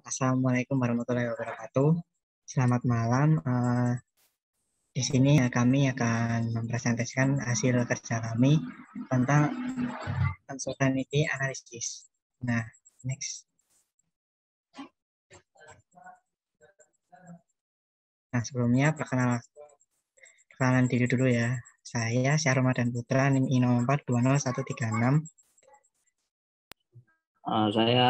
Assalamualaikum warahmatullahi wabarakatuh. Selamat malam. Di sini kami akan mempresentasikan hasil kerja kami tentang uncertainty analysis. Nah, next. Nah, sebelumnya perkenalan diri dulu ya. Saya Syah Ramadan Putra, NIM I04201336. Saya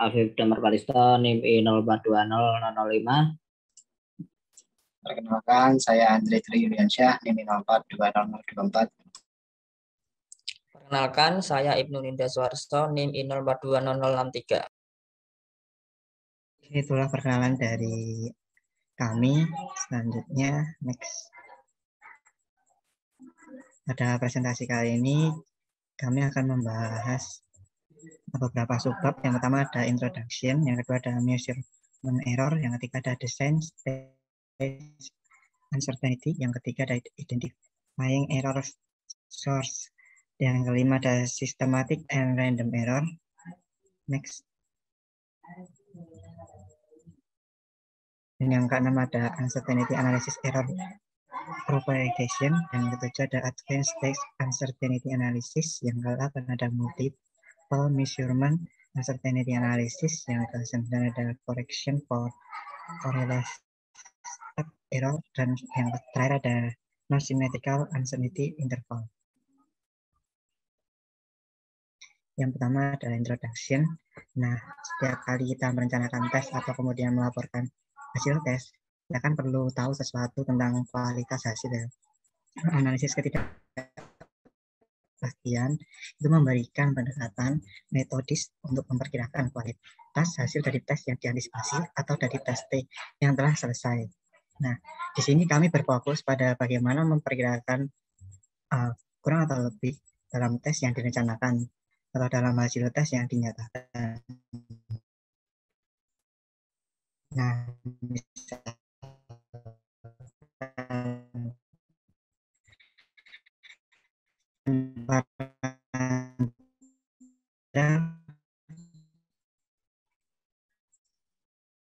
Afif Damar Kalisto, NIM I042005. Perkenalkan, saya Andre Tri Yuliansyah, NIM 042024. Perkenalkan, saya Ibnu Ninda Suharso, NIM I042063. Itulah perkenalan dari kami. Selanjutnya, next. Pada presentasi kali ini, kami akan membahas beberapa subbab. Yang pertama ada introduction, yang kedua ada measurement error, yang ketiga ada design stage uncertainty, yang ketiga ada identifying error source, yang kelima ada systematic and random error. Next. Dan yang keenam ada uncertainty analysis error propagation, yang ketujuh ada advanced stage uncertainty analysis, yang ke-8 ada multiple measurement uncertainty analysis, yang ke-9 ada correction for correlated error, dan yang terakhir ada non-symmetrical uncertainty interval. Yang pertama adalah introduction. Nah, setiap kali kita merencanakan tes atau kemudian melaporkan hasil tes, kita kan perlu tahu sesuatu tentang kualitas hasil. Analisis ketidakpastian itu memberikan pendekatan metodis untuk memperkirakan kualitas hasil dari tes yang diantisipasi atau dari tes T yang telah selesai. Nah, di sini kami berfokus pada bagaimana memperkirakan kurang atau lebih dalam tes yang direncanakan atau dalam hasil tes yang dinyatakan. Nah,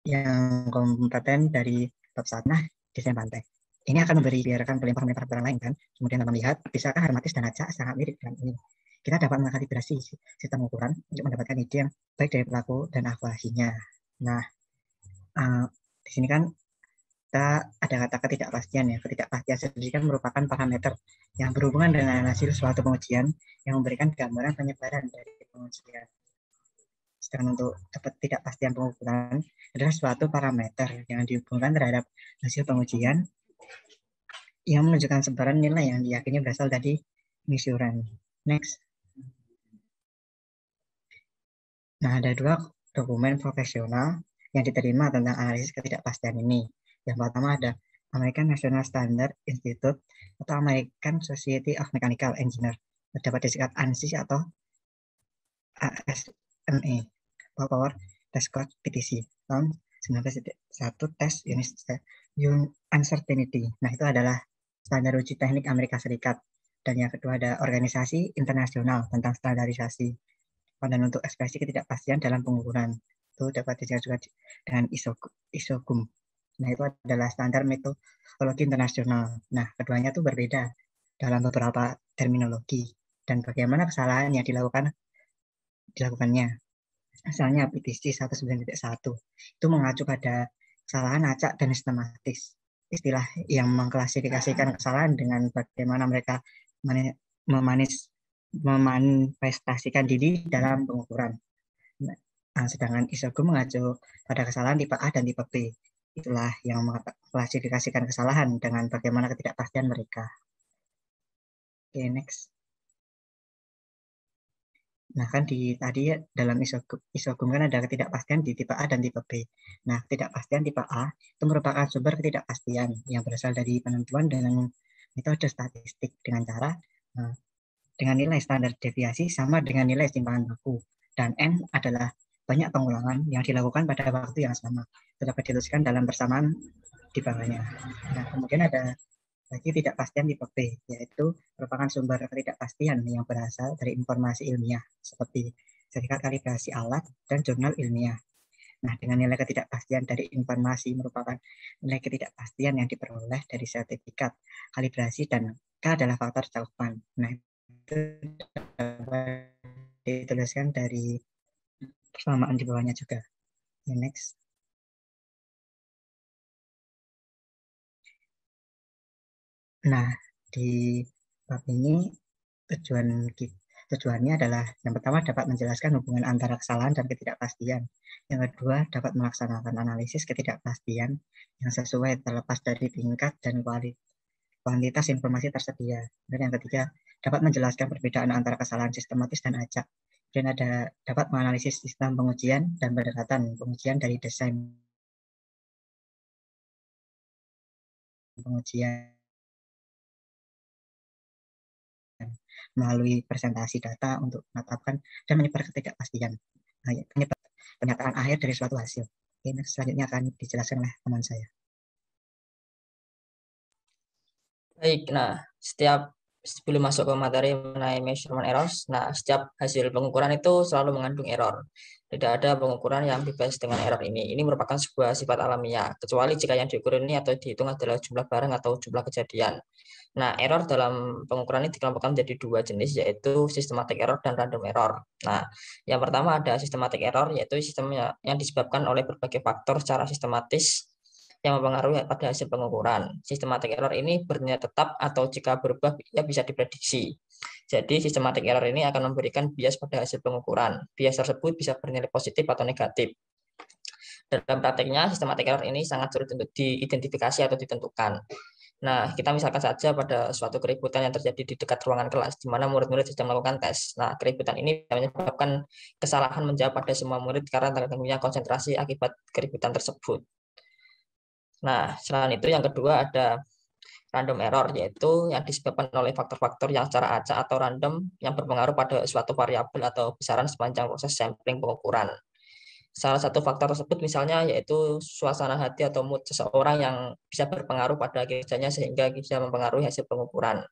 yang kompeten dari bab 1, nah, desain pantai. Ini akan biarkan pelempar barang lain kan. Kemudian kita melihat, bisakah Hermatis dan Acak sangat mirip dengan ini. Kita dapat mengkalibrasi sistem ukuran untuk mendapatkan ide yang baik dari pelaku dan akurasinya. Nah, di sini kan kita ada kata ketidakpastian ya. Ketidakpastian sendiri kan merupakan parameter yang berhubungan dengan hasil suatu pengujian yang memberikan gambaran penyebaran dari pengujian. Sedangkan untuk ketidakpastian pengukuran adalah suatu parameter yang dihubungkan terhadap hasil pengujian yang menunjukkan sebaran nilai yang diyakini berasal dari misuran. Next. Nah, ada 2 dokumen profesional yang diterima tentang analisis ketidakpastian ini. Yang pertama ada American National Standard Institute atau American Society of Mechanical Engineers, dapat disingkat ANSI atau ASME, Power Test Code PTC tahun 1991, tes uncertainty. Nah, itu adalah standar uji teknik Amerika Serikat. Dan yang kedua ada organisasi internasional tentang standarisasi dan untuk ekspresi ketidakpastian dalam pengukuran, itu dapat disingkat juga dengan ISOGUM. Nah, itu adalah standar metodologi internasional. Nah, keduanya itu berbeda dalam beberapa terminologi dan bagaimana kesalahan yang dilakukannya. Misalnya PTC 19.1 itu mengacu pada kesalahan acak dan sistematis. Istilah yang mengklasifikasikan kesalahan dengan bagaimana mereka memanifestasikan diri dalam pengukuran. Nah, sedangkan ISOGUM mengacu pada kesalahan tipe A dan tipe B. Itulah yang mengklasifikasikan kesalahan dengan bagaimana ketidakpastian mereka. Oke, next. Nah, kan tadi dalam ISOGUM kan ada ketidakpastian di tipe A dan tipe B. Nah, ketidakpastian tipe A itu merupakan sumber ketidakpastian yang berasal dari penentuan dengan metode statistik dengan cara dengan nilai standar deviasi sama dengan nilai simpangan baku. Dan N adalah banyak pengulangan yang dilakukan pada waktu yang sama. Itu dapat dituliskan dalam bersamaan di bawahnya. Nah, kemudian ada lagi ketidakpastian tipe B, yaitu merupakan sumber ketidakpastian yang berasal dari informasi ilmiah seperti sertifikat kalibrasi alat dan jurnal ilmiah. Nah, dengan nilai ketidakpastian dari informasi merupakan nilai ketidakpastian yang diperoleh dari sertifikat, kalibrasi, dan K adalah faktor cakupan. Nah, itu dapat dituliskan dari persamaan di bawahnya juga. Ya, next. Nah, di bab ini tujuannya adalah yang pertama dapat menjelaskan hubungan antara kesalahan dan ketidakpastian. Yang kedua, dapat melaksanakan analisis ketidakpastian yang sesuai terlepas dari tingkat dan kuantitas informasi tersedia. Dan yang ketiga, dapat menjelaskan perbedaan antara kesalahan sistematis dan acak. Dan dapat menganalisis sistem pengujian dan pendekatan pengujian dari desain pengujian melalui presentasi data untuk menetapkan dan menyebar ketidakpastian. Pernyataan akhir dari suatu hasil. Ini selanjutnya akan dijelaskan oleh teman saya. Baik, nah sebelum masuk ke materi mengenai measurement errors, nah setiap hasil pengukuran itu selalu mengandung error. Tidak ada pengukuran yang bebas dengan error ini. Ini merupakan sebuah sifat alamiah, kecuali jika yang diukur ini atau dihitung adalah jumlah barang atau jumlah kejadian. Nah, error dalam pengukuran ini dikelompokkan menjadi dua jenis, yaitu systematic error dan random error. Nah, yang pertama ada systematic error, yaitu sistem yang disebabkan oleh berbagai faktor secara sistematis yang mempengaruhi pada hasil pengukuran. Systematic error ini bernilai tetap atau jika berubah ya bisa diprediksi. Jadi, systematic error ini akan memberikan bias pada hasil pengukuran. Bias tersebut bisa bernilai positif atau negatif. Dalam prakteknya, systematic error ini sangat sulit untuk diidentifikasi atau ditentukan. Nah, kita misalkan saja pada suatu keributan yang terjadi di dekat ruangan kelas, di mana murid-murid sedang melakukan tes. Nah, keributan ini menyebabkan kesalahan menjawab pada semua murid karena terganggunya konsentrasi akibat keributan tersebut. Nah, selain itu yang kedua ada random error, yaitu yang disebabkan oleh faktor-faktor yang secara acak atau random yang berpengaruh pada suatu variabel atau besaran sepanjang proses sampling pengukuran. Salah satu faktor tersebut misalnya yaitu suasana hati atau mood seseorang yang bisa berpengaruh pada kerjanya sehingga bisa mempengaruhi hasil pengukuran.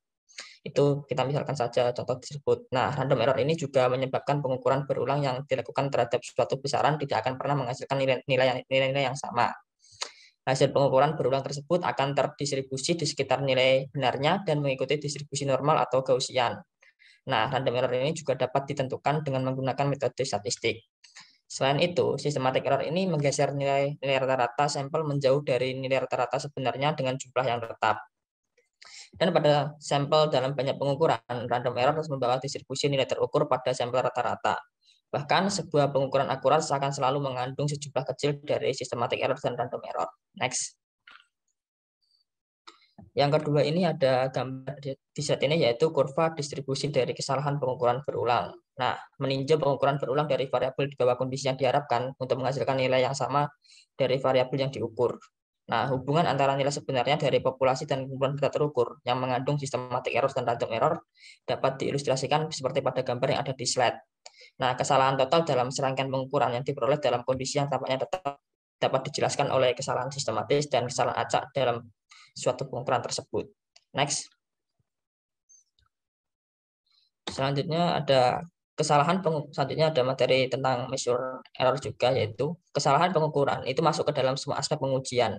Itu kita misalkan saja contoh tersebut. Nah, random error ini juga menyebabkan pengukuran berulang yang dilakukan terhadap suatu besaran tidak akan pernah menghasilkan nilai-nilai yang sama. Hasil pengukuran berulang tersebut akan terdistribusi di sekitar nilai benarnya dan mengikuti distribusi normal atau Gaussian. Nah, random error ini juga dapat ditentukan dengan menggunakan metode statistik. Selain itu, systematic error ini menggeser nilai rata-rata sampel menjauh dari nilai rata-rata sebenarnya dengan jumlah yang tetap. Dan pada sampel dalam banyak pengukuran, random error harus membawa distribusi nilai terukur pada sampel rata-rata. Bahkan sebuah pengukuran akurat akan selalu mengandung sejumlah kecil dari systematic error dan random error. Next. Yang kedua ini ada gambar di slide ini yaitu kurva distribusi dari kesalahan pengukuran berulang. Nah, meninjau pengukuran berulang dari variabel di bawah kondisi yang diharapkan untuk menghasilkan nilai yang sama dari variabel yang diukur. Nah, hubungan antara nilai sebenarnya dari populasi dan kumpulan data terukur yang mengandung systematic error dan random error dapat diilustrasikan seperti pada gambar yang ada di slide. Nah, kesalahan total dalam serangkaian pengukuran yang diperoleh dalam kondisi yang tampaknya tetap dapat dijelaskan oleh kesalahan sistematis dan kesalahan acak dalam suatu pengukuran tersebut. Next. Selanjutnya ada selanjutnya ada materi tentang measure error juga, yaitu kesalahan pengukuran itu masuk ke dalam semua aspek pengujian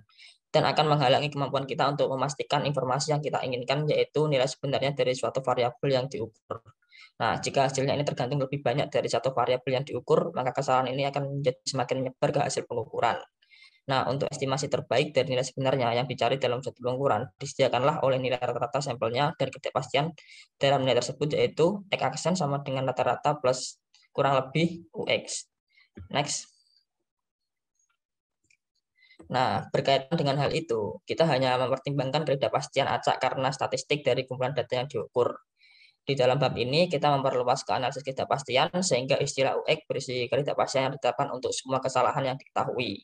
dan akan menghalangi kemampuan kita untuk memastikan informasi yang kita inginkan, yaitu nilai sebenarnya dari suatu variabel yang diukur. Nah, jika hasilnya ini tergantung lebih banyak dari satu variabel yang diukur, maka kesalahan ini akan menjadi semakin menyebar ke hasil pengukuran. Nah, untuk estimasi terbaik dari nilai sebenarnya yang dicari dalam suatu pengukuran, disediakanlah oleh nilai rata-rata sampelnya dari ketidakpastian dalam nilai tersebut, yaitu X aksen sama dengan rata-rata plus kurang lebih UX. Next. Nah, berkaitan dengan hal itu, kita hanya mempertimbangkan ketidakpastian acak karena statistik dari kumpulan data yang diukur. Di dalam bab ini, kita memperluas ke analisis ketidakpastian sehingga istilah UX berisi ketidakpastian yang ditetapkan untuk semua kesalahan yang diketahui.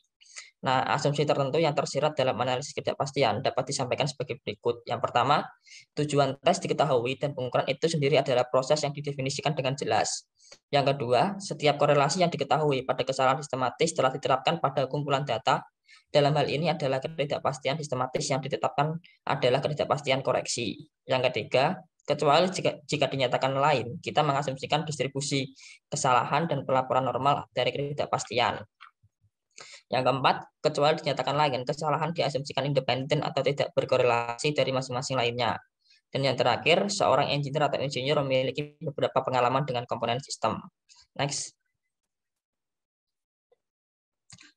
Nah, asumsi tertentu yang tersirat dalam analisis ketidakpastian dapat disampaikan sebagai berikut. Yang pertama, tujuan tes diketahui dan pengukuran itu sendiri adalah proses yang didefinisikan dengan jelas. Yang kedua, setiap korelasi yang diketahui pada kesalahan sistematis telah diterapkan pada kumpulan data. Dalam hal ini adalah ketidakpastian sistematis yang ditetapkan adalah ketidakpastian koreksi. Yang ketiga, kecuali jika dinyatakan lain, kita mengasumsikan distribusi kesalahan dan pelaporan normal dari ketidakpastian. Yang keempat, kecuali dinyatakan lain, kesalahan diasumsikan independen atau tidak berkorelasi dari masing-masing lainnya. Dan yang terakhir, seorang engineer atau insinyur memiliki beberapa pengalaman dengan komponen sistem. Next.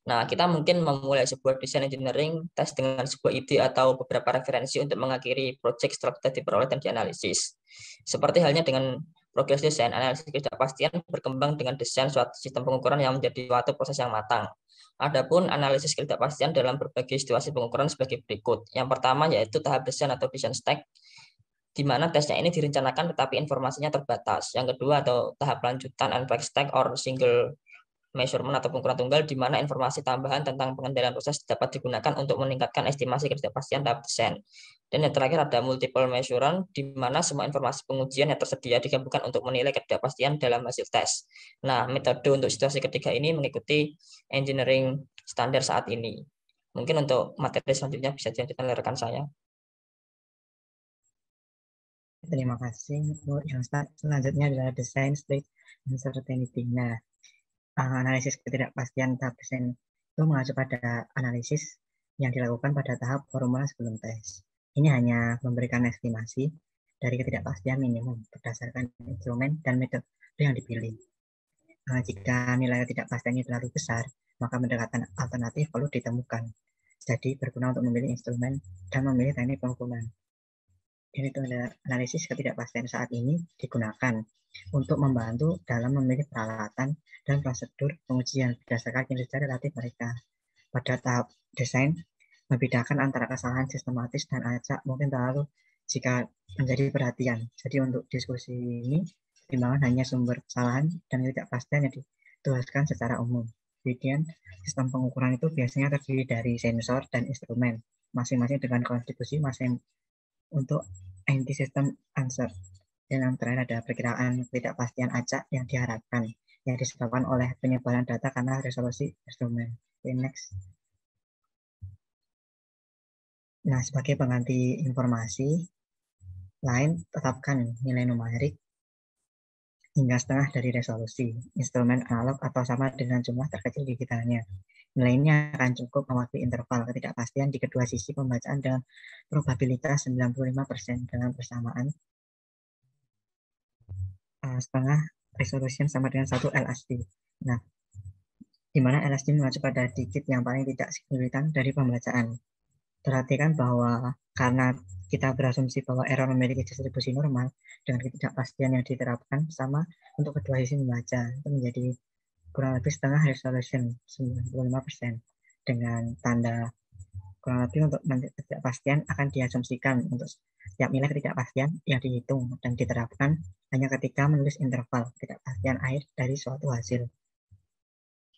Nah, kita mungkin memulai sebuah desain engineering test dengan sebuah ide atau beberapa referensi untuk mengakhiri proyek setelah sudah diperoleh dan dianalisis. Seperti halnya dengan progres desain, analisis ketidakpastian berkembang dengan desain suatu sistem pengukuran yang menjadi suatu proses yang matang. Adapun analisis ketidakpastian dalam berbagai situasi pengukuran sebagai berikut. Yang pertama yaitu tahap desain atau design stack, di mana tesnya ini direncanakan tetapi informasinya terbatas. Yang kedua atau tahap lanjutan unpacked stack or single measurement atau pengukuran tunggal, di mana informasi tambahan tentang pengendalian proses dapat digunakan untuk meningkatkan estimasi ketidakpastian tahap desain. Dan yang terakhir ada multiple measurement, di mana semua informasi pengujian yang tersedia digabungkan untuk menilai ketidakpastian dalam hasil tes. Nah, metode untuk situasi ketiga ini mengikuti engineering standar saat ini. Mungkin untuk materi selanjutnya bisa dilanjutkan oleh rekan saya. Terima kasih. Yang selanjutnya adalah design state uncertainty. Nah, analisis ketidakpastian tahap desain itu mengacu pada analisis yang dilakukan pada tahap formula sebelum tes. Ini hanya memberikan estimasi dari ketidakpastian minimum berdasarkan instrumen dan metode yang dipilih. Jika nilai ketidakpastiannya terlalu besar, maka pendekatan alternatif perlu ditemukan. Jadi berguna untuk memilih instrumen dan memilih teknik pengukuran. Ini adalah analisis ketidakpastian saat ini digunakan untuk membantu dalam memilih peralatan dan prosedur pengujian berdasarkan kinerja relatif mereka. Pada tahap desain, membedakan antara kesalahan sistematis dan acak mungkin terlalu jika menjadi perhatian. Jadi untuk diskusi ini, pertimbangan hanya sumber kesalahan dan ketidakpastian yang dituliskan secara umum. Kemudian, sistem pengukuran itu biasanya terdiri dari sensor dan instrumen, masing-masing dengan kontribusi masing untuk anti system answer. Dan yang terakhir ada perkiraan ketidakpastian acak yang diharapkan, yang disebabkan oleh penyebaran data karena resolusi instrumen. Okay, next. Nah, sebagai pengganti informasi lain, tetapkan nilai numerik hingga setengah dari resolusi instrumen analog atau sama dengan jumlah terkecil digitalnya. Nilai ini akan cukup mewakili interval ketidakpastian di kedua sisi pembacaan dengan probabilitas 95% dengan persamaan setengah resolution sama dengan 1 LSD. Nah, di mana LSD mengacu pada digit yang paling tidak signifikan dari pembacaan. Perhatikan bahwa karena kita berasumsi bahwa error memiliki distribusi normal dengan ketidakpastian yang diterapkan sama untuk kedua sisi membaca, itu menjadi kurang lebih setengah resolution 95% dengan tanda kurang lebih untuk ketidakpastian akan diasumsikan untuk setiap nilai ketidakpastian yang dihitung dan diterapkan hanya ketika menulis interval ketidakpastian akhir dari suatu hasil.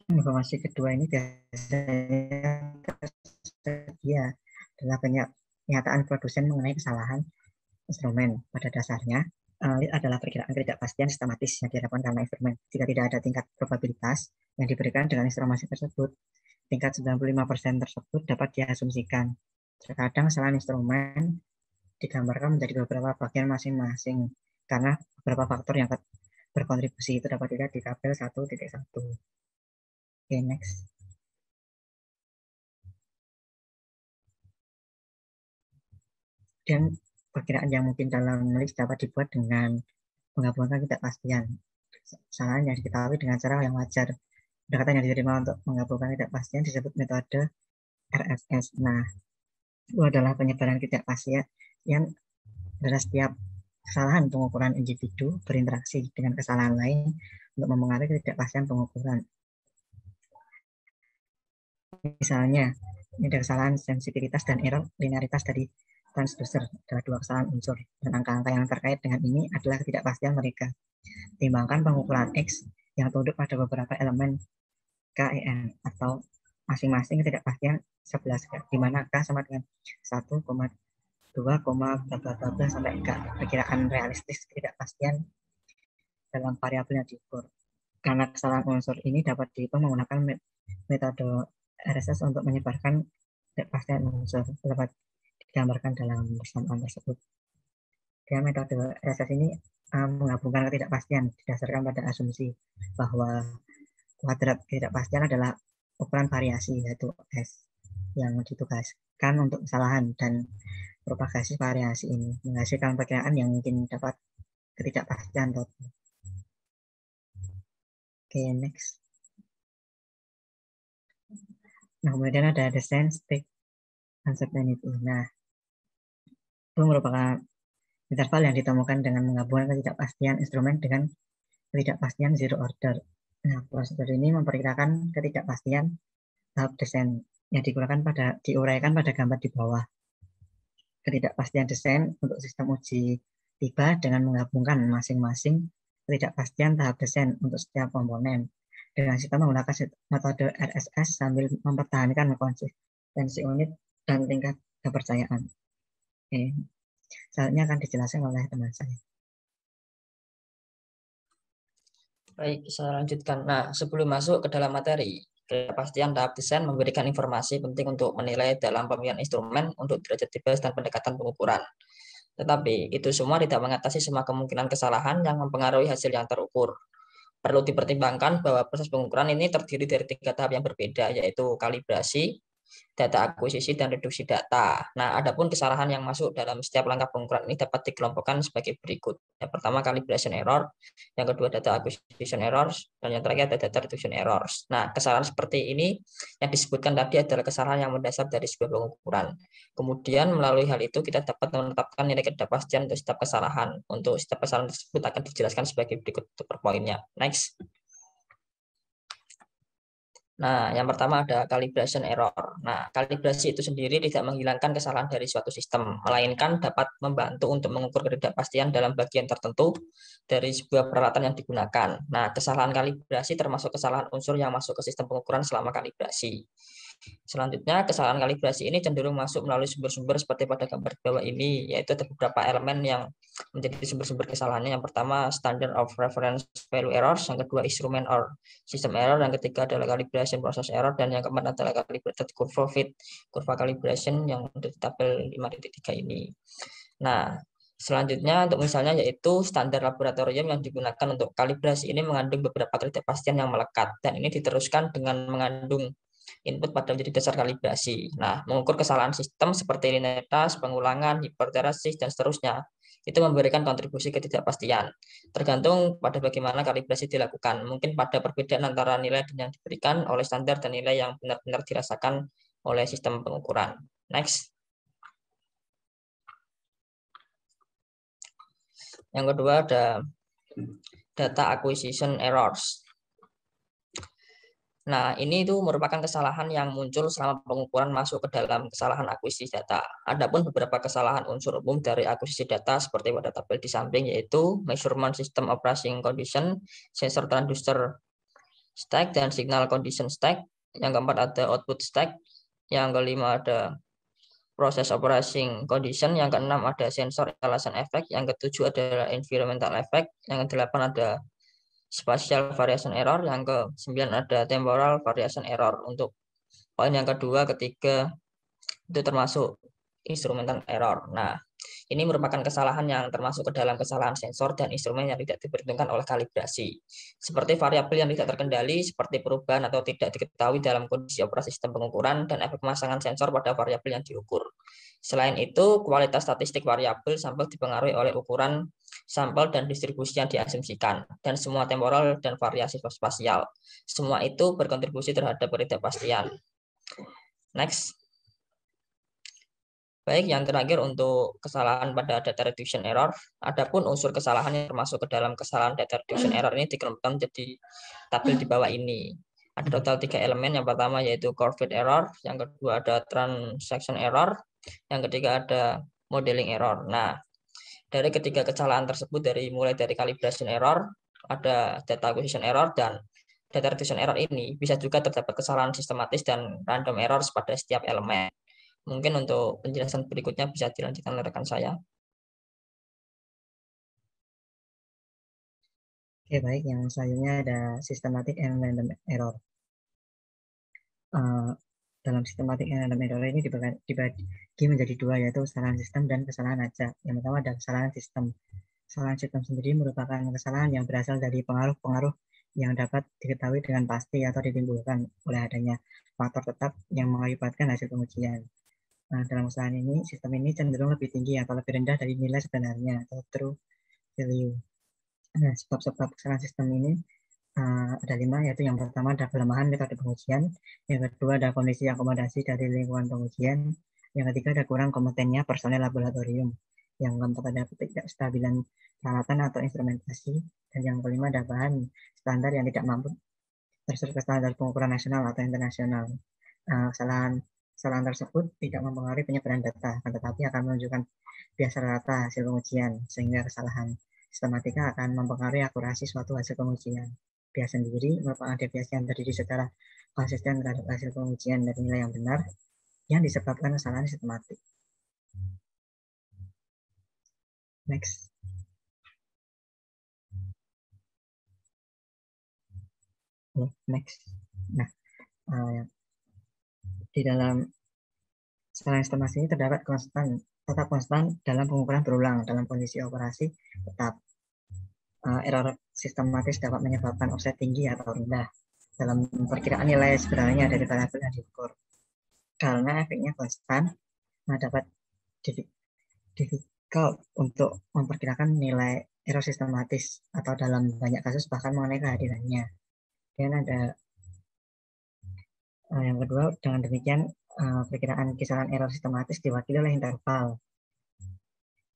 Informasi kedua ini biasanya tersedia adalah pernyataan produsen mengenai kesalahan instrumen. Pada dasarnya adalah perkiraan ketidakpastian sistematis yang diharapkan karena instrumen. Jika tidak ada tingkat probabilitas yang diberikan dengan informasi tersebut, tingkat 95% tersebut dapat diasumsikan. Terkadang kesalahan instrumen digambarkan menjadi beberapa bagian masing-masing karena beberapa faktor yang berkontribusi itu dapat dilihat di tabel 1.1. Oke, next. Dan perkiraan yang mungkin dalam menulis dapat dibuat dengan menggabungkan ketidakpastian. Kesalahan yang diketahui dengan cara yang wajar. Pendekatan yang diterima untuk menggabungkan ketidakpastian disebut metode RSS. Nah, itu adalah penyebaran ketidakpastian yang adalah setiap kesalahan pengukuran individu berinteraksi dengan kesalahan lain untuk mempengaruhi ketidakpastian pengukuran. Misalnya, ini ada kesalahan sensitivitas dan error linearitas dari transducer, adalah dua kesalahan unsur, dan angka-angka yang terkait dengan ini adalah ketidakpastian mereka. Timbangkan pengukuran X yang tunduk pada beberapa elemen KEN atau masing-masing ketidakpastian 11, di mana K sama dengan 1,2, sampai K. Perkiraan realistis ketidakpastian dalam variabel yang diukur. Karena kesalahan unsur ini dapat dihitung menggunakan metode RSS untuk menyebarkan ketidakpastian unsur dapat digambarkan dalam persamaan tersebut. Dan metode RSS ini menggabungkan ketidakpastian didasarkan pada asumsi bahwa kuadrat ketidakpastian adalah ukuran variasi yaitu S yang ditugaskan untuk kesalahan dan propagasi variasi ini menghasilkan perkiraan yang mungkin dapat ketidakpastian total. Oke, next. Nah, kemudian ada desain state uncertainty. Nah, itu merupakan interval yang ditemukan dengan menggabungkan ketidakpastian instrumen dengan ketidakpastian zero order. Nah, prosedur ini memperkirakan ketidakpastian tahap desain yang diuraikan pada gambar di bawah. Ketidakpastian desain untuk sistem uji tiba dengan menggabungkan masing-masing ketidakpastian tahap desain untuk setiap komponen. Dengan sistem menggunakan metode RSS sambil mempertahankan konsistensi unit dan tingkat kepercayaan. Oke. Selanjutnya akan dijelaskan oleh teman saya. Baik, saya lanjutkan. Nah, sebelum masuk ke dalam materi, ketidakpastian tahap desain memberikan informasi penting untuk menilai dalam pemilihan instrumen untuk derajat bebas dan pendekatan pengukuran. Tetapi itu semua tidak mengatasi semua kemungkinan kesalahan yang mempengaruhi hasil yang terukur. Perlu dipertimbangkan bahwa proses pengukuran ini terdiri dari 3 tahap yang berbeda, yaitu kalibrasi, data akuisisi, dan reduksi data. Nah, adapun kesalahan yang masuk dalam setiap langkah pengukuran ini dapat dikelompokkan sebagai berikut. Yang pertama, calibration error. Yang kedua, data acquisition errors. Dan yang terakhir, data reduction errors. Nah, kesalahan seperti ini yang disebutkan tadi adalah kesalahan yang mendasar dari sebuah pengukuran. Kemudian, melalui hal itu, kita dapat menetapkan nilai ketidakpastian untuk setiap kesalahan. Untuk setiap kesalahan tersebut akan dijelaskan sebagai berikut per poinnya. Next. Nah, yang pertama ada calibration error. Nah, kalibrasi itu sendiri tidak menghilangkan kesalahan dari suatu sistem, melainkan dapat membantu untuk mengukur ketidakpastian dalam bagian tertentu dari sebuah peralatan yang digunakan. Nah, kesalahan kalibrasi termasuk kesalahan unsur yang masuk ke sistem pengukuran selama kalibrasi. Selanjutnya, kesalahan kalibrasi ini cenderung masuk melalui sumber-sumber seperti pada gambar di bawah ini, yaitu ada beberapa elemen yang menjadi sumber-sumber kesalahannya. Yang pertama, standard of reference value errors, yang kedua, instrument or system error, yang ketiga adalah calibration process error, dan yang keempat adalah calibrated curve fit, kurva calibration yang di tabel 5.3 ini. Nah, selanjutnya untuk misalnya yaitu standar laboratorium yang digunakan untuk kalibrasi ini mengandung beberapa ketidakpastian yang melekat, dan ini diteruskan dengan mengandung input pada menjadi dasar kalibrasi. Nah, mengukur kesalahan sistem seperti linearitas, pengulangan, hiperteresis, dan seterusnya, itu memberikan kontribusi ketidakpastian. Tergantung pada bagaimana kalibrasi dilakukan. Mungkin pada perbedaan antara nilai yang diberikan oleh standar dan nilai yang benar-benar dirasakan oleh sistem pengukuran. Next. Yang kedua ada data acquisition errors. Nah, ini itu merupakan kesalahan yang muncul selama pengukuran masuk ke dalam kesalahan akuisisi data. Adapun beberapa kesalahan unsur umum dari akuisisi data seperti pada tabel di samping yaitu measurement system operating condition, sensor transducer stack, dan signal condition stack. Yang keempat ada output stack. Yang kelima ada proses operating condition. Yang keenam ada sensor installation effect. Yang ketujuh adalah environmental effect. Yang kedelapan ada spatial variation error, yang ke-9 ada temporal variation error. Untuk poin yang kedua, ketiga itu termasuk instrumental error. Nah, ini merupakan kesalahan yang termasuk ke dalam kesalahan sensor dan instrumen yang tidak diperhitungkan oleh kalibrasi. Seperti variabel yang tidak terkendali, seperti perubahan atau tidak diketahui dalam kondisi operasi sistem pengukuran dan efek pemasangan sensor pada variabel yang diukur. Selain itu, kualitas statistik variabel sampel dipengaruhi oleh ukuran sampel dan distribusi yang diasumsikan, dan semua temporal dan variasi spasial. Semua itu berkontribusi terhadap ketidakpastian. Next. Baik, yang terakhir untuk kesalahan pada data reduction error. Adapun unsur kesalahan yang termasuk ke dalam kesalahan data reduction error ini dikelompokkan menjadi tabel di bawah ini. Ada total 3 elemen. Yang pertama yaitu curve fit error, yang kedua ada transaction error, yang ketiga ada modeling error. Nah, dari ketiga kesalahan tersebut mulai dari calibration error, ada data acquisition error, dan data reduction error ini bisa juga terdapat kesalahan sistematis dan random errors pada setiap elemen. Mungkin untuk penjelasan berikutnya bisa dilanjutkan oleh rekan saya. Oke, baik. Yang selanjutnya ada systematic and random error. Dalam systematic and random error ini dibagi menjadi dua, yaitu kesalahan sistem dan kesalahan acak. Yang pertama ada kesalahan sistem. Kesalahan sistem sendiri merupakan kesalahan yang berasal dari pengaruh-pengaruh yang dapat diketahui dengan pasti atau ditimbulkan oleh adanya faktor tetap yang mengakibatkan hasil pengujian. Nah, dalam usahaan ini, sistem ini cenderung lebih tinggi atau lebih rendah dari nilai sebenarnya atau true value. Nah, sebab-sebab kesalahan sistem ini ada 5, yaitu yang pertama ada kelemahan metode pengujian, yang kedua ada kondisi akomodasi dari lingkungan pengujian, yang ketiga ada kurang kompetennya personel laboratorium, yang keempat ada ketidakstabilan peralatan atau instrumentasi, dan yang kelima ada bahan standar yang tidak mampu terserap standar pengukuran nasional atau internasional. Kesalahan tersebut tidak mempengaruhi penyebaran data, tetapi akan menunjukkan biasa rata hasil pengujian, sehingga kesalahan sistematika akan mempengaruhi akurasi suatu hasil pengujian. Bias sendiri merupakan deviasi yang terdiri secara konsisten terhadap hasil pengujian dari nilai yang benar yang disebabkan kesalahan sistematik. Next. Next. Nah, di dalam kesalahan sistematik ini terdapat tetap konstan dalam pengukuran berulang dalam kondisi operasi tetap. Error sistematis dapat menyebabkan offset tinggi atau rendah dalam perkiraan nilai sebenarnya dari variabel yang diukur. Karena efeknya konstan, dapat difficult untuk memperkirakan nilai error sistematis atau dalam banyak kasus bahkan mengenai kehadirannya. Dan ada yang kedua, dengan demikian perkiraan kisaran error sistematis diwakili oleh interval.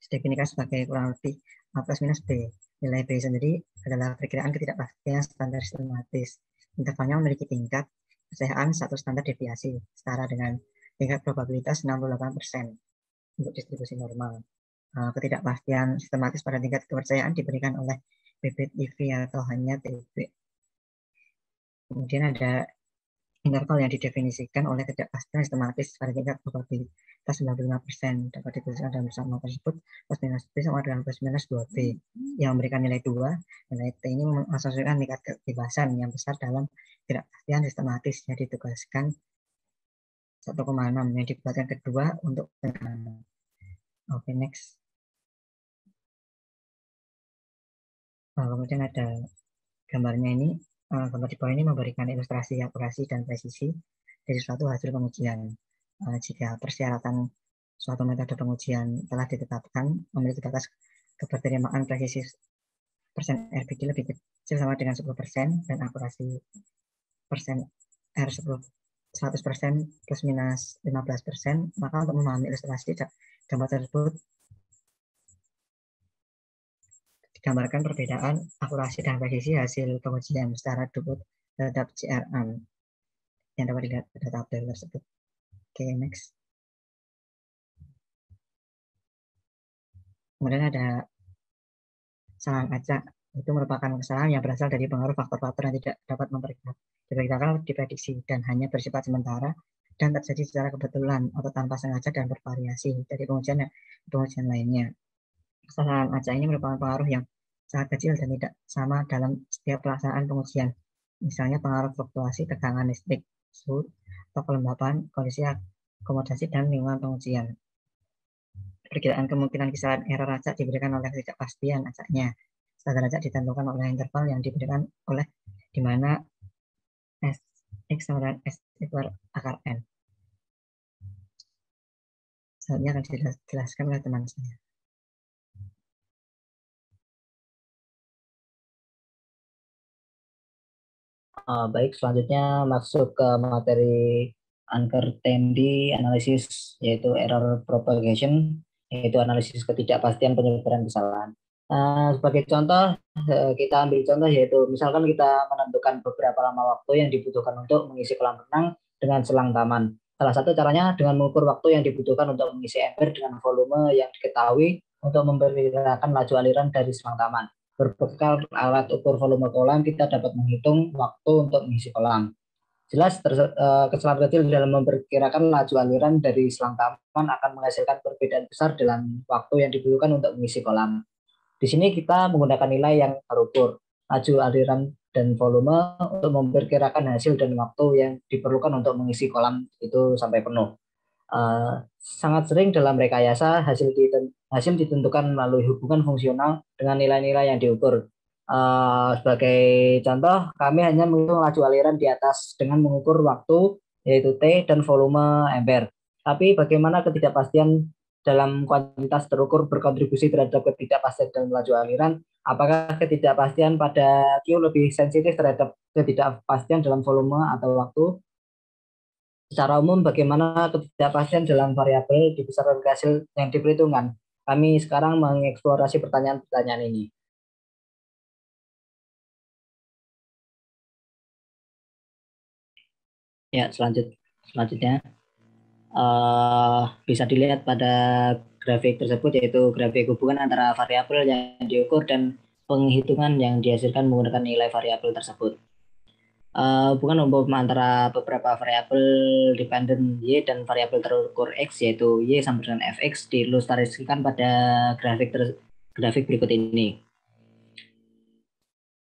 Didefinisikan sebagai kurang lebih plus minus B. Nilai B sendiri adalah perkiraan ketidakpastian standar sistematis. Intervalnya memiliki tingkat kepercayaan satu standar deviasi setara dengan tingkat probabilitas 68% untuk distribusi normal. Ketidakpastian sistematis pada tingkat kepercayaan diberikan oleh bibit IV atau hanya TB. Kemudian ada interval yang didefinisikan oleh ketidakpastian sistematis pada tingkat probabilitas 95% dapat dituliskan dalam bersama tersebut plus minus B sama dengan plus minus 2B yang memberikan nilai 2. Nilai T ini mengasosiasikan tingkat kebebasan yang besar dalam ketidakpastian sistematis yang ditugaskan 1,6 yang dibuatkan kedua untuk Oke, next. Kemudian ada gambarnya ini. Gambar di bawah ini memberikan ilustrasi akurasi dan presisi dari suatu hasil pengujian. Jika persyaratan suatu metode pengujian telah ditetapkan memiliki batas keberterimaan presisi persen RBD lebih kecil sama dengan 10% dan akurasi persen R 100% plus minus 15%, maka untuk memahami ilustrasi gambar tersebut digambarkan perbedaan akurasi dan presisi hasil pengujian secara debut terhadap CRM yang dapat dilihat pada tabel tersebut. Oke, next. Kemudian ada kesalahan acak. Itu merupakan kesalahan yang berasal dari pengaruh faktor-faktor yang tidak dapat diperkirakan diprediksi dan hanya bersifat sementara dan terjadi secara kebetulan atau tanpa sengaja dan bervariasi dari pengujian lainnya. Kesalahan acak ini merupakan pengaruh yang sangat kecil dan tidak sama dalam setiap pelaksanaan pengujian. Misalnya pengaruh fluktuasi tegangan listrik, suhu, atau kelembapan, kondisi akomodasi, dan lingkungan pengujian. Perkiraan kemungkinan kisaran error acak diberikan oleh ketidakpastian acaknya. Standar acak ditentukan oleh interval yang diberikan oleh di mana X sama dengan S ekual akar N. Selanjutnya akan dijelaskan oleh teman saya. Baik, selanjutnya masuk ke materi uncertainty analysis, yaitu error propagation, yaitu analisis ketidakpastian penyebaran kesalahan. Sebagai contoh, kita ambil contoh yaitu misalkan kita menentukan beberapa lama waktu yang dibutuhkan untuk mengisi kolam renang dengan selang taman. Salah satu caranya dengan mengukur waktu yang dibutuhkan untuk mengisi ember dengan volume yang diketahui untuk memperkirakan laju aliran dari selang taman. Berbekal alat ukur volume kolam, kita dapat menghitung waktu untuk mengisi kolam. Jelas kesalahan kecil dalam memperkirakan laju aliran dari selang taman akan menghasilkan perbedaan besar dalam waktu yang dibutuhkan untuk mengisi kolam. Di sini kita menggunakan nilai yang terukur, laju aliran dan volume untuk memperkirakan hasil dan waktu yang diperlukan untuk mengisi kolam itu sampai penuh. Sangat sering dalam rekayasa hasil ditentukan melalui hubungan fungsional dengan nilai-nilai yang diukur. Sebagai contoh, kami hanya menghitung laju aliran di atas dengan mengukur waktu, yaitu T, dan volume ampere. Tapi bagaimana ketidakpastian dalam kuantitas terukur berkontribusi terhadap ketidakpastian dalam laju aliran? Apakah ketidakpastian pada Q lebih sensitif terhadap ketidakpastian dalam volume atau waktu? Secara umum, bagaimana ketidakpastian dalam variabel dibesarkan ke hasil yang diperhitungkan? Kami sekarang mengeksplorasi pertanyaan-pertanyaan ini. Ya, selanjutnya bisa dilihat pada grafik tersebut, yaitu grafik hubungan antara variabel yang diukur dan penghitungan yang dihasilkan menggunakan nilai variabel tersebut. Hubungan umum antara beberapa variabel dependen Y dan variabel terukur X, yaitu Y sama dengan Fx, diilustrasikan pada grafik berikut ini.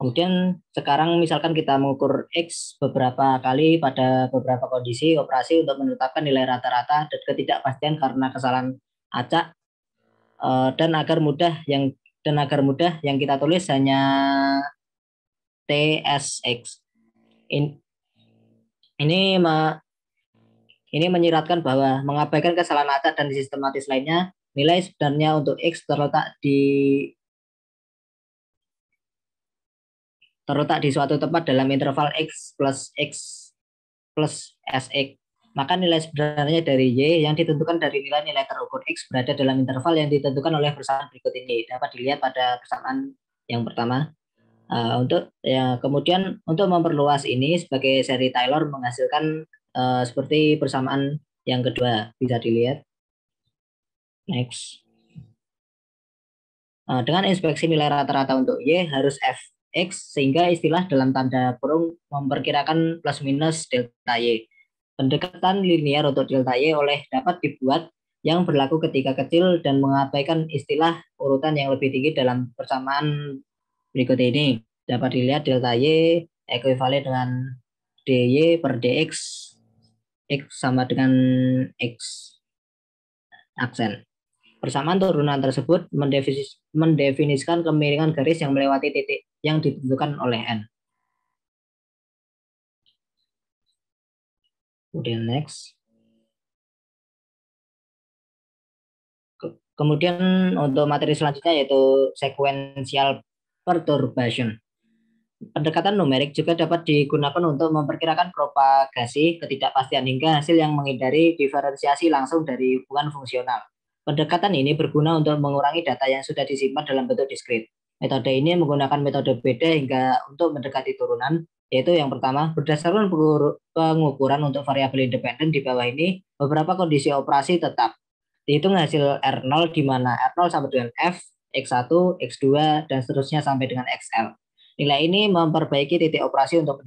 Kemudian sekarang misalkan kita mengukur X beberapa kali pada beberapa kondisi operasi untuk menetapkan nilai rata-rata dan ketidakpastian karena kesalahan acak, dan agar mudah yang kita tulis hanya TSX. Ini menyiratkan bahwa mengabaikan kesalahan acak dan sistematis lainnya, nilai sebenarnya untuk X terletak di suatu tempat dalam interval X plus SX. Maka nilai sebenarnya dari Y yang ditentukan dari nilai-nilai terukur X berada dalam interval yang ditentukan oleh persamaan berikut ini. Dapat dilihat pada persamaan yang pertama. Kemudian untuk memperluas ini sebagai seri Taylor menghasilkan seperti persamaan yang kedua. Bisa dilihat. Next. Dengan inspeksi nilai rata-rata untuk Y harus Fx, sehingga istilah dalam tanda kurung memperkirakan plus minus delta Y. Pendekatan linear untuk delta Y dapat dibuat yang berlaku ketika kecil dan mengabaikan istilah urutan yang lebih tinggi dalam persamaan berikut ini. Dapat dilihat delta Y ekuivalen dengan dy per dx, x sama dengan x aksen. Persamaan turunan tersebut mendefinisikan kemiringan garis yang melewati titik yang ditentukan oleh N. Kemudian next. Kemudian untuk materi selanjutnya yaitu sequential perturbation. Pendekatan numerik juga dapat digunakan untuk memperkirakan propagasi ketidakpastian hingga hasil yang menghindari diferensiasi langsung dari hubungan fungsional. Pendekatan ini berguna untuk mengurangi data yang sudah disimpan dalam bentuk diskrit. Metode ini menggunakan metode beda hingga untuk mendekati turunan, yaitu yang pertama, berdasarkan pengukuran untuk variabel independen di bawah ini, beberapa kondisi operasi tetap. Dihitung hasil R0 di mana R0 sama dengan F, X1, X2, dan seterusnya sampai dengan XL. Nilai ini memperbaiki titik operasi untuk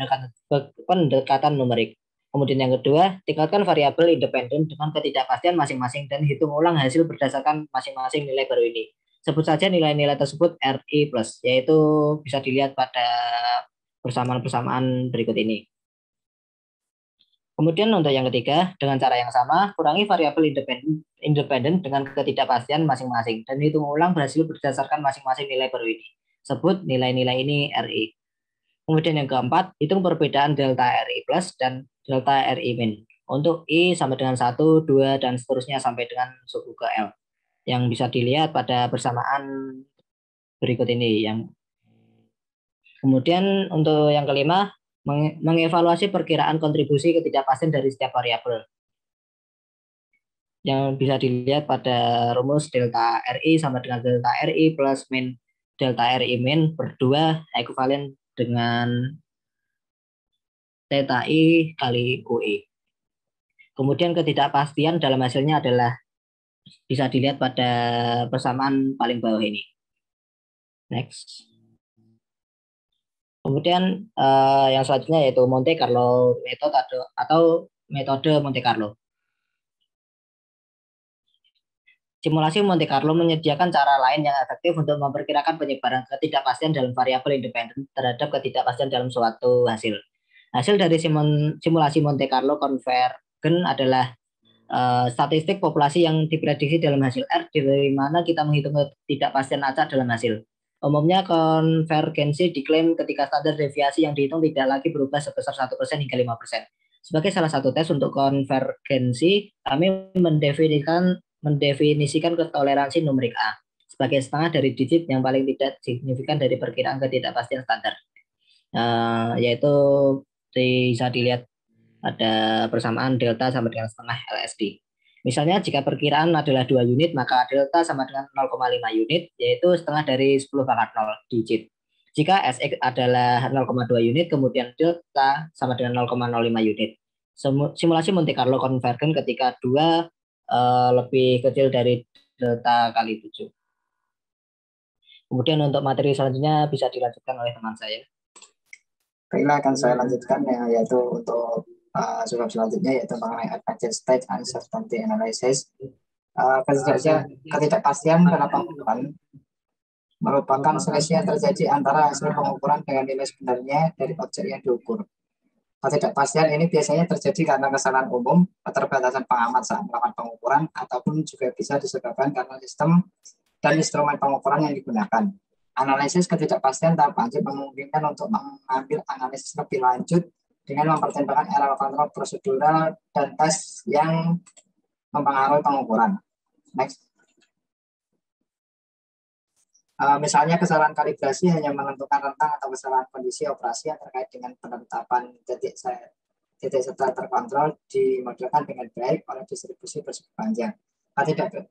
pendekatan numerik. Kemudian yang kedua, tingkatkan variabel independen dengan ketidakpastian masing-masing dan hitung ulang hasil berdasarkan masing-masing nilai baru ini. Sebut saja nilai-nilai tersebut RI+, yaitu bisa dilihat pada persamaan-persamaan berikut ini. Kemudian untuk yang ketiga, dengan cara yang sama, kurangi variabel independen dengan ketidakpastian masing-masing dan hitung ulang hasil berdasarkan masing-masing nilai baru ini. Sebut nilai-nilai ini RI. Kemudian yang keempat, hitung perbedaan delta RI plus dan delta RI min. Untuk I sama dengan 1, 2, dan seterusnya sampai dengan suku ke L. Yang bisa dilihat pada persamaan berikut ini. Kemudian untuk yang kelima, mengevaluasi perkiraan kontribusi ketidakpastian dari setiap variabel. Yang bisa dilihat pada rumus delta RI sama dengan delta RI plus min delta RI min per 2 ekuivalen dengan theta I kali QI. Kemudian ketidakpastian dalam hasilnya adalah bisa dilihat pada persamaan paling bawah ini. Next. Kemudian yang selanjutnya yaitu Monte Carlo method atau metode Monte Carlo. Simulasi Monte Carlo menyediakan cara lain yang efektif untuk memperkirakan penyebaran ketidakpastian dalam variabel independen terhadap ketidakpastian dalam suatu hasil. Hasil dari simulasi Monte Carlo konvergen adalah statistik populasi yang diprediksi dalam hasil R, dari mana kita menghitung ketidakpastian acak dalam hasil. Umumnya konvergensi diklaim ketika standar deviasi yang dihitung tidak lagi berubah sebesar 1% hingga 5%. Sebagai salah satu tes untuk konvergensi, kami mendefinisikan toleransi numerik A sebagai setengah dari digit yang paling tidak signifikan dari perkiraan ketidakpastian standar. Yaitu bisa dilihat ada persamaan delta sama dengan setengah LSD. Misalnya jika perkiraan adalah 2 unit, maka delta sama dengan 0,5 unit, yaitu setengah dari 10 pangkat 0 digit. Jika SX adalah 0,2 unit, kemudian delta sama dengan 0,05 unit. Simulasi Monte Carlo konvergen ketika 2 lebih kecil dari delta kali 7. Kemudian untuk materi selanjutnya bisa dilanjutkan oleh teman saya. Baiklah, akan saya lanjutkan ya, yaitu untuk sebab selanjutnya yaitu mengenai advanced state uncertainty analysis. Ketidakpastian dalam pengukuran merupakan selisih yang terjadi antara hasil pengukuran dengan nilai sebenarnya dari objek yang diukur. Ketidakpastian ini biasanya terjadi karena kesalahan umum, keterbatasan pengamat saat melakukan pengukuran, ataupun juga bisa disebabkan karena sistem dan instrumen pengukuran yang digunakan. Analisis ketidakpastian tahap lanjut memungkinkan untuk mengambil analisis lebih lanjut dengan mempertimbangkan error kontrol prosedural dan tes yang mempengaruhi pengukuran. Next. Misalnya kesalahan kalibrasi hanya menentukan rentang atau kesalahan kondisi operasi yang terkait dengan penetapan titik setel terkontrol dimodelkan dengan baik oleh distribusi persegi panjang.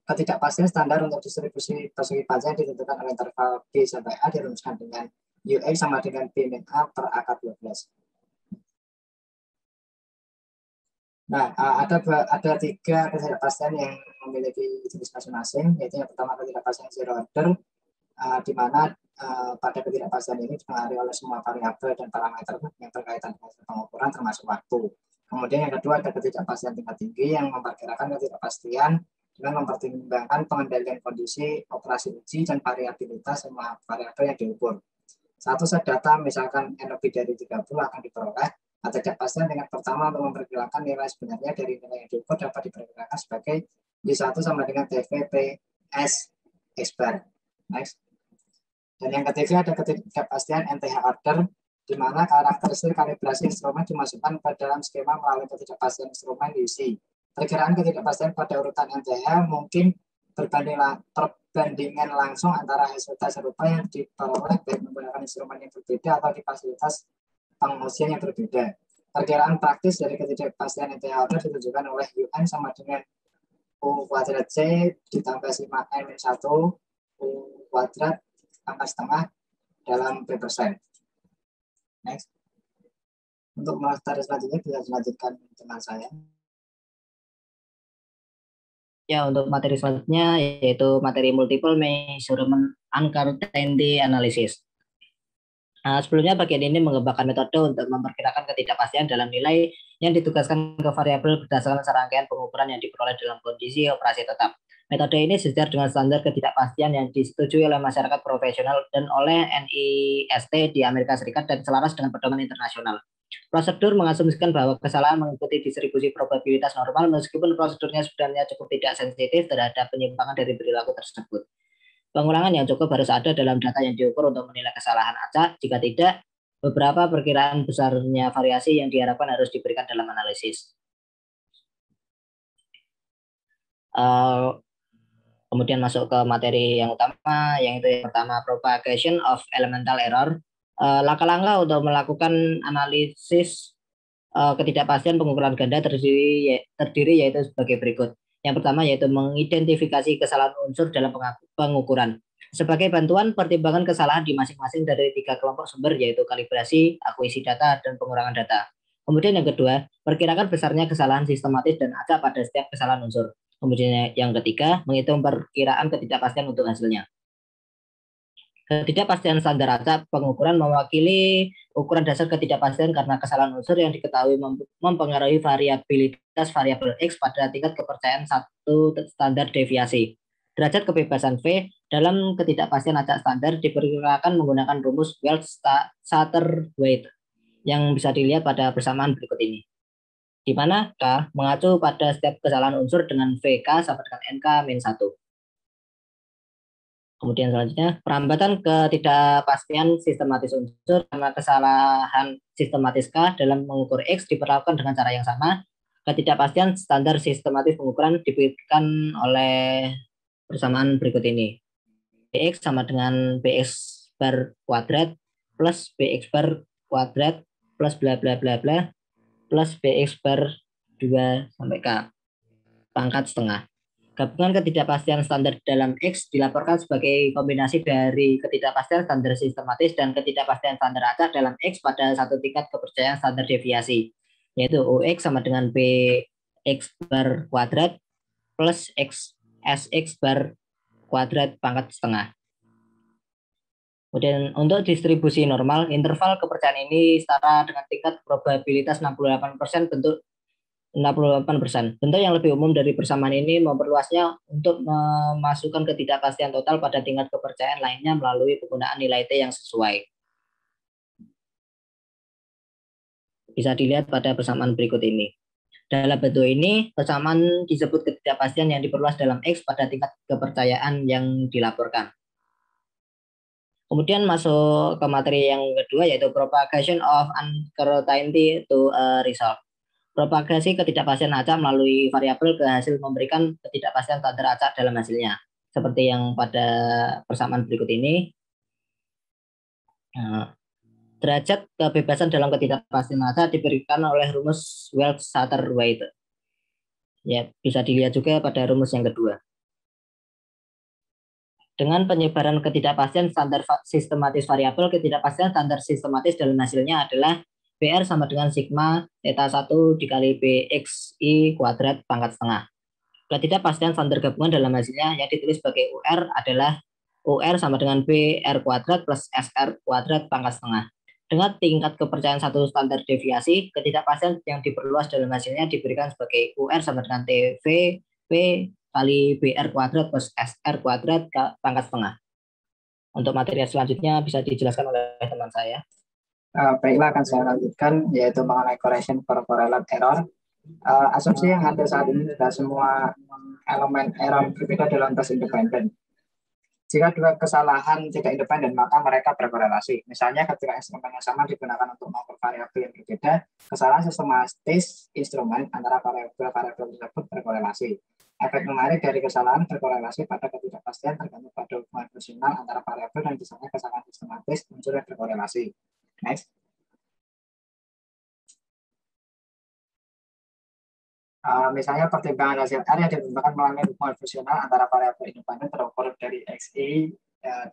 Ketidakpastian standar untuk distribusi persegi panjang ditentukan oleh interval B sampai A dirumuskan dengan UX sama dengan B min A per akar 12. Nah, ada 3 ketidakpastian yang memiliki jenis masing-masing, yaitu yang pertama ketidakpastian zero order, di mana pada ketidakpastian ini dipengaruhi oleh semua variabel dan parameter yang berkaitan dengan pengukuran termasuk waktu. Kemudian yang kedua ada ketidakpastian tingkat tinggi yang memperkirakan ketidakpastian dengan mempertimbangkan pengendalian kondisi, operasi uji, dan variabilitas semua variabel yang diukur. Satu set data misalkan N lebih dari 30 akan diperoleh. Ketidakpastian tingkat pertama untuk memperkirakan nilai sebenarnya dari nilai yang diukur dapat diperkirakan sebagai Y1 sama dengan TVPS X bar. Next. Dan yang ketiga ada ketidakpastian NTH order, di mana karakteristik kalibrasi instrumen dimasukkan ke dalam skema melalui ketidakpastian instrumen UC. Perkiraan ketidakpastian pada urutan NTH mungkin perbandingan langsung antara hasil tes serupa yang diperoleh baik menggunakan instrumen yang berbeda atau di fasilitas pengujian yang berbeda. Perkiraan praktis dari ketidakpastian NTH order ditunjukkan oleh UN sama dengan U kuadrat C ditambah sigma N-1 U kuadrat angka setengah dalam P persen. Next. Untuk materi selanjutnya bisa dilanjutkan teman saya. Ya, untuk materi selanjutnya yaitu materi multiple measurement uncertainty analysis. Sebelumnya bagian ini mengembangkan metode untuk memperkirakan ketidakpastian dalam nilai yang ditugaskan ke variabel berdasarkan serangkaian pengukuran yang diperoleh dalam kondisi operasi tetap. Metode ini sejajar dengan standar ketidakpastian yang disetujui oleh masyarakat profesional dan oleh NIST di Amerika Serikat dan selaras dengan pedoman internasional. Prosedur mengasumsikan bahwa kesalahan mengikuti distribusi probabilitas normal meskipun prosedurnya sebenarnya cukup tidak sensitif terhadap penyimpangan dari perilaku tersebut. Pengulangan yang cukup harus ada dalam data yang diukur untuk menilai kesalahan acak. Jika tidak, beberapa perkiraan besarnya variasi yang diharapkan harus diberikan dalam analisis. Kemudian masuk ke materi yang utama, yang itu yang pertama propagation of elemental error. Langkah-langkah untuk melakukan analisis ketidakpastian pengukuran ganda terdiri yaitu sebagai berikut. Yang pertama yaitu mengidentifikasi kesalahan unsur dalam pengukuran. Sebagai bantuan pertimbangan kesalahan di masing-masing dari 3 kelompok sumber yaitu kalibrasi, akuisisi data, dan pengurangan data. Kemudian yang kedua, perkirakan besarnya kesalahan sistematis dan acak pada setiap kesalahan unsur. Kemudian yang ketiga, menghitung perkiraan ketidakpastian untuk hasilnya. Ketidakpastian standar acak pengukuran mewakili ukuran dasar ketidakpastian karena kesalahan unsur yang diketahui mempengaruhi variabilitas variabel X pada tingkat kepercayaan satu standar deviasi. Derajat kebebasan V dalam ketidakpastian acak standar diperkirakan menggunakan rumus Welch-Satterthwaite yang bisa dilihat pada persamaan berikut ini, di mana K mengacu pada setiap kesalahan unsur dengan VK sama dengan NK-1. Kemudian selanjutnya, perambatan ketidakpastian sistematis unsur karena kesalahan sistematis K dalam mengukur X diperlakukan dengan cara yang sama. Ketidakpastian standar sistematis pengukuran diberikan oleh persamaan berikut ini. Bx sama dengan Bx bar kuadrat plus Bx bar kuadrat plus bla bla bla bla plus Bx bar 2 sampai K pangkat setengah. Gabungan ketidakpastian standar dalam X dilaporkan sebagai kombinasi dari ketidakpastian standar sistematis dan ketidakpastian standar acak dalam X pada satu tingkat kepercayaan standar deviasi, yaitu UX sama dengan BX bar kuadrat plus SX bar kuadrat pangkat setengah. Kemudian untuk distribusi normal, interval kepercayaan ini setara dengan tingkat probabilitas 68% bentuk 68%. Bentuk yang lebih umum dari persamaan ini memperluasnya untuk memasukkan ketidakpastian total pada tingkat kepercayaan lainnya melalui penggunaan nilai T yang sesuai. Bisa dilihat pada persamaan berikut ini. Dalam bentuk ini, persamaan disebut ketidakpastian yang diperluas dalam X pada tingkat kepercayaan yang dilaporkan. Kemudian masuk ke materi yang kedua, yaitu propagation of uncertainty to a result. Propagasi ketidakpastian acak melalui variabel ke hasil memberikan ketidakpastian standar acak dalam hasilnya. Seperti yang pada persamaan berikut ini. Derajat kebebasan dalam ketidakpastian acak diberikan oleh rumus Welch-Sutter-White. Ya, bisa dilihat juga pada rumus yang kedua. Dengan penyebaran ketidakpastian standar sistematis variabel, ketidakpastian standar sistematis dalam hasilnya adalah PR sama dengan sigma theta 1 dikali BXI kuadrat pangkat setengah. Ketidakpastian standar gabungan dalam hasilnya yang ditulis sebagai UR adalah UR sama dengan BR kuadrat plus SR kuadrat pangkat setengah. Dengan tingkat kepercayaan satu standar deviasi, ketidakpastian yang diperluas dalam hasilnya diberikan sebagai UR sama dengan TV P kali BR kuadrat plus SR kuadrat pangkat setengah. Untuk materi selanjutnya bisa dijelaskan oleh teman saya. Baiklah, akan saya lanjutkan, yaitu mengenai correction for correlate error. Asumsi yang ada saat ini adalah semua elemen error berbeda dalam tes independen. Jika dua kesalahan tidak independen, maka mereka berkorelasi. Misalnya ketika instrumen yang sama digunakan untuk mengukur variabel yang berbeda, kesalahan sistematis instrumen antara variabel-variabel tersebut berkorelasi. Efek numerik dari kesalahan berkorelasi pada ketidakpastian tergantung pada hubungan fungsional antara variabel dan misalnya kesalahan sistematis unsur yang berkorelasi. Next. Misalnya pertimbangan hasil R yang ditentukan melalui hubungan fungsional antara variabel independen terukur dari XI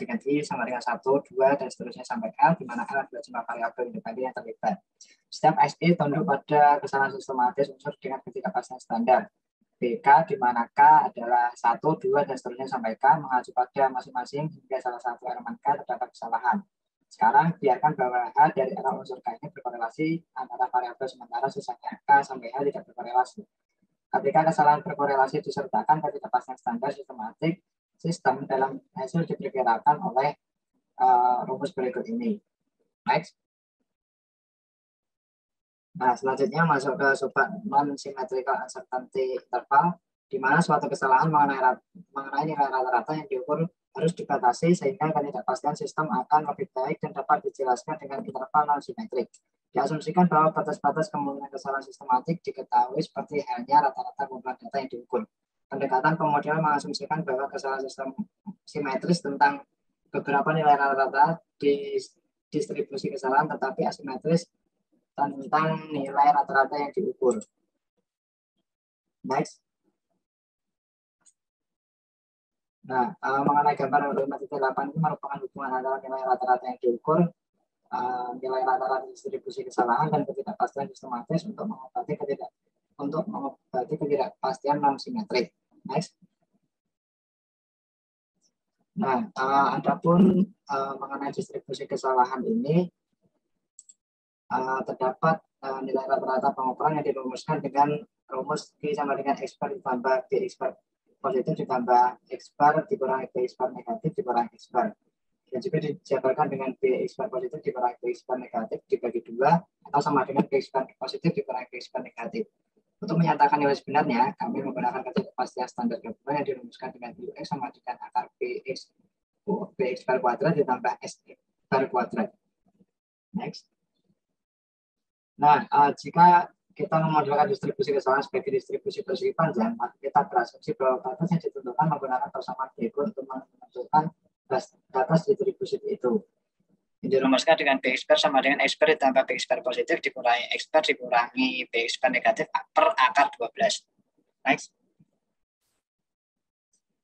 dengan I sama dengan 1, 2, dan seterusnya sampai L, di mana L adalah jumlah variabel independen yang terlibat. Setiap XI tunduk pada kesalahan sistematis unsur dengan ketidakpastian standar. BK di mana K adalah 1, 2, dan seterusnya sampai K mengacu pada masing-masing hingga salah satu elemen K terdapat kesalahan. Sekarang biarkan bahwa H dari error unsur K ini berkorelasi antara variabel sementara sisanya K sampai H tidak berkorelasi. Ketika kesalahan berkorelasi disertakan ketidakpastian standar sistematik, sistem dalam hasil diperkirakan oleh rumus berikut ini. Next. Nah, selanjutnya masuk ke subak non-symmetrical uncertainty interval, di mana suatu kesalahan mengenai nilai rata-rata yang diukur harus dibatasi sehingga ketidakpastian sistem akan lebih baik dan dapat dijelaskan dengan interval non-simetrik. Diasumsikan bahwa batas-batas kemungkinan kesalahan sistematik diketahui seperti halnya rata-rata kumpulan data yang diukur. Pendekatan pemodelan mengasumsikan bahwa kesalahan sistem simetris tentang beberapa nilai rata-rata di distribusi kesalahan, tetapi asimetris tentang nilai rata-rata yang diukur. Next. Nah, mengenai gambar 5.8 ini merupakan hubungan antara nilai rata-rata yang diukur, nilai rata-rata distribusi kesalahan, dan ketidakpastian sistematis untuk mengobati ketidakpastian non-simetrik. Next. Nah, adapun mengenai distribusi kesalahan ini, terdapat nilai rata-rata pengukuran yang dirumuskan dengan rumus Q sama dengan X bar ditambah BX bar positif ditambah X bar dikurangi BX bar negatif dikurangi X bar. Dan juga dijabarkan dengan BX bar positif dikurangi BX bar negatif dibagi 2 atau sama dengan BX bar positif dikurangi BX bar negatif. Untuk menyatakan nilai sebenarnya, kami menggunakan ketidakpastian standar gabungan yang dirumuskan dengan UX sama dengan akar BX BX bar kuadrat ditambah S bar kuadrat. Next. Nah, jika kita memodelkan distribusi kesalahan sebagai distribusi persegi panjang, maka kita berasumsi bahwa batas yang ditentukan menggunakan persamaan Debye untuk menentukan batas distribusi itu. Ini dirumuskan dengan BX bar sama dengan X bar ditambah BX bar positif dikurangi X bar dikurangi BX bar negatif per akar 12. Next.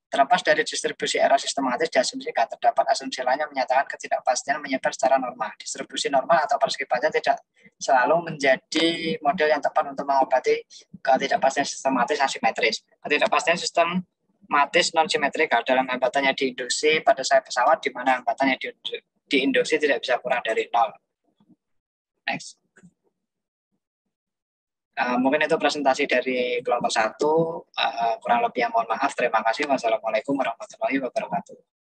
Terlepas dari distribusi error sistematis, diasumsikan terdapat asumsi lain yang menyatakan ketidakpastian menyebar secara normal. Distribusi normal atau persegi panjang tidak selalu menjadi model yang tepat untuk mengobati ketidakpastian sistematis asimetris. Ketidakpastian sistematis non-simetrikal dalam hambatannya diinduksi pada sayap pesawat, di mana hambatannya diinduksi tidak bisa kurang dari 0. Next. Mungkin itu presentasi dari kelompok 1. Kurang lebih yang mohon maaf. Terima kasih. Wassalamualaikum warahmatullahi wabarakatuh.